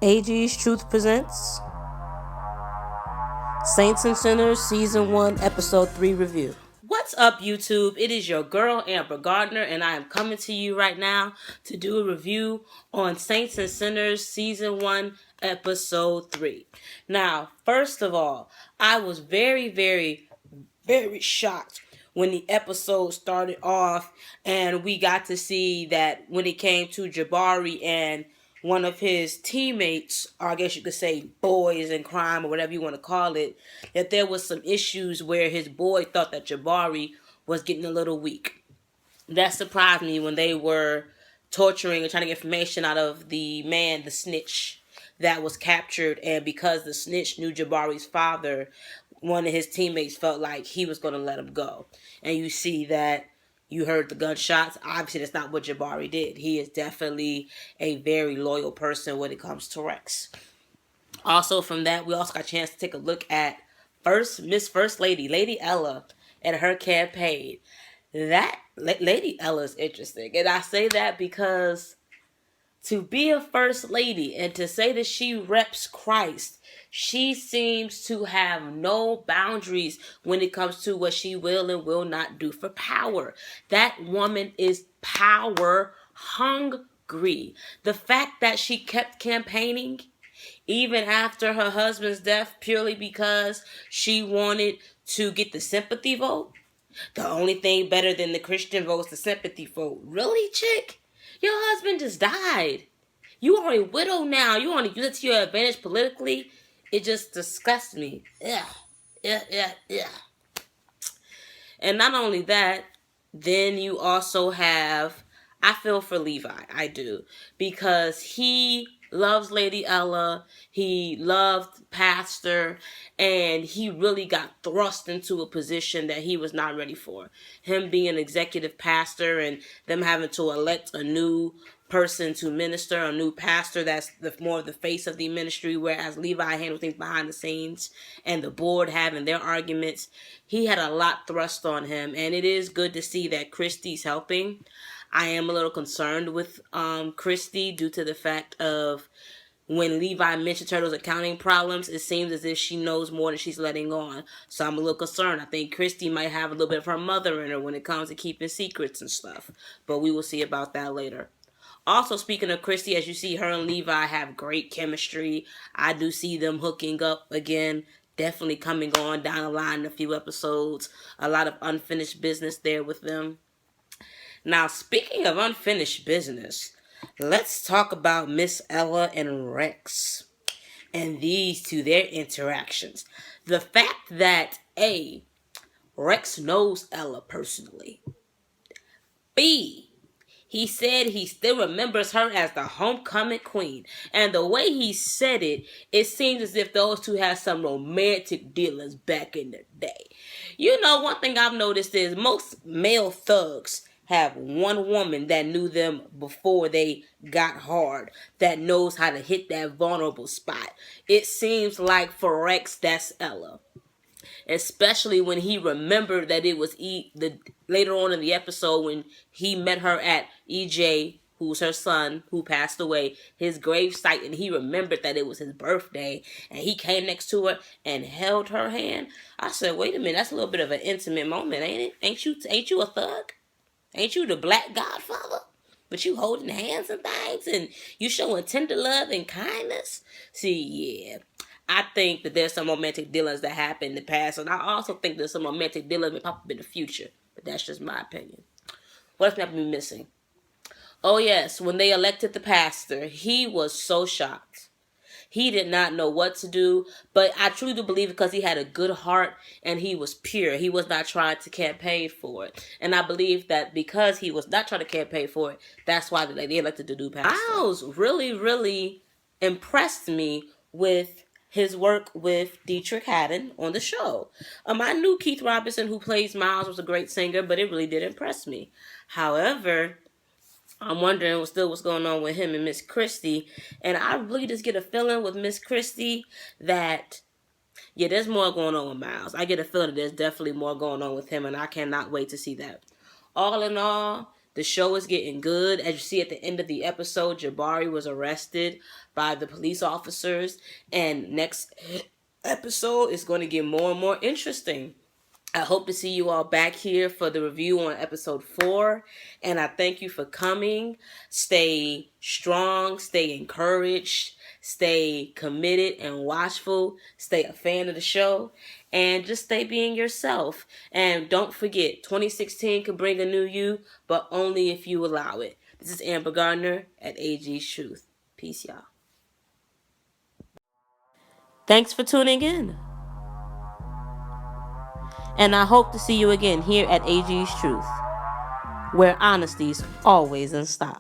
AG's Truth presents Saints and Sinners Season 1 Episode 3 Review. What's up, YouTube? It is your girl, Amber Gardner, and I am coming to you right now to do a review on Saints and Sinners Season 1 Episode 3. Now, first of all, I was very shocked when the episode started off and we got to see that when it came to Jabari and one of his teammates, or I guess you could say boys in crime or whatever you want to call it, that there was some issues where his boy thought that Jabari was getting a little weak. That surprised me when they were torturing and trying to get information out of the man, the snitch, that was captured. And because the snitch knew Jabari's father, one of his teammates felt like he was going to let him go. And you see that you heard the gunshots. Obviously, that's not what Jabari did. He is definitely a very loyal person when it comes to Rex. Also, from that, we also got a chance to take a look at First Lady, Lady Ella, and her campaign. That Lady Ella is interesting. And I say that because to be a first lady and to say that she reps Christ, she seems to have no boundaries when it comes to what she will and will not do for power. That woman is power hungry. The fact that she kept campaigning even after her husband's death purely because she wanted to get the sympathy vote. The only thing better than the Christian vote is the sympathy vote. Really, chick? Your husband just died. You are a widow now. You want to use it to your advantage politically? It just disgusts me. Yeah. And not only that, then you also have, I feel for Levi. I do. Because he loves Lady Ella. He loved Pastor. And he really got thrust into a position that he was not ready for. Him being an executive pastor and them having to elect a new person to minister, a new pastor that's more of the face of the ministry, whereas Levi handled things behind the scenes and the board having their arguments. He had a lot thrust on him, and it is good to see that Christy's helping. I am a little concerned with Christy due to the fact of when Levi mentioned her those accounting problems, it seems as if she knows more than she's letting on. So I'm a little concerned. I think Christy might have a little bit of her mother in her when it comes to keeping secrets and stuff. But we will see about that later. Also, speaking of Christy, as you see, her and Levi have great chemistry. I do see them hooking up again. Definitely coming on down the line in a few episodes. A lot of unfinished business there with them. Now, speaking of unfinished business, let's talk about Miss Ella and Rex. And these two, their interactions. The fact that A, Rex knows Ella personally. B, he said he still remembers her as the homecoming queen. And the way he said it, it seems as if those two had some romantic dealings back in the day. You know, one thing I've noticed is most male thugs have one woman that knew them before they got hard, that knows how to hit that vulnerable spot. It seems like for Rex, that's Ella. Especially when he remembered that it was later on in the episode when he met her at EJ, who's her son, who passed away, his grave site, and he remembered that it was his birthday, and he came next to her and held her hand. I said, wait a minute, that's a little bit of an intimate moment, ain't it? Ain't you a thug? Ain't you the black godfather? But you holding hands and things, and you showing tender love and kindness? See, yeah. I think that there's some romantic dealings that happened in the past, and I also think there's some romantic dealings that pop up in the future. But that's just my opinion. What else might be missing? Oh yes, when they elected the pastor, he was so shocked. He did not know what to do, but I truly do believe because he had a good heart and he was pure. He was not trying to campaign for it. And I believe that because he was not trying to campaign for it, that's why they elected the new pastor. Miles really impressed me with his work with Dietrich Haddon on the show. I knew Keith Robinson, who plays Miles, was a great singer, but it really did impress me. However, I'm wondering what's going on with him and Miss Christy. And I really just get a feeling with Miss Christy that, yeah, there's more going on with Miles. I get a feeling that there's definitely more going on with him, and I cannot wait to see that. All in all, The show is getting good. As you see at the end of the episode, Jabari was arrested by the police officers, and next episode is going to get more and more interesting. I hope to see you all back here for the review on episode 4. And I thank you for coming. Stay strong, stay encouraged, stay committed and watchful, stay a fan of the show, and just stay being yourself. And don't forget, 2016 can bring a new you, but only if you allow it. This is Amber Gardner at AG's Truth. Peace, y'all. Thanks for tuning in. And I hope to see you again here at AG's Truth, where honesty's always in style.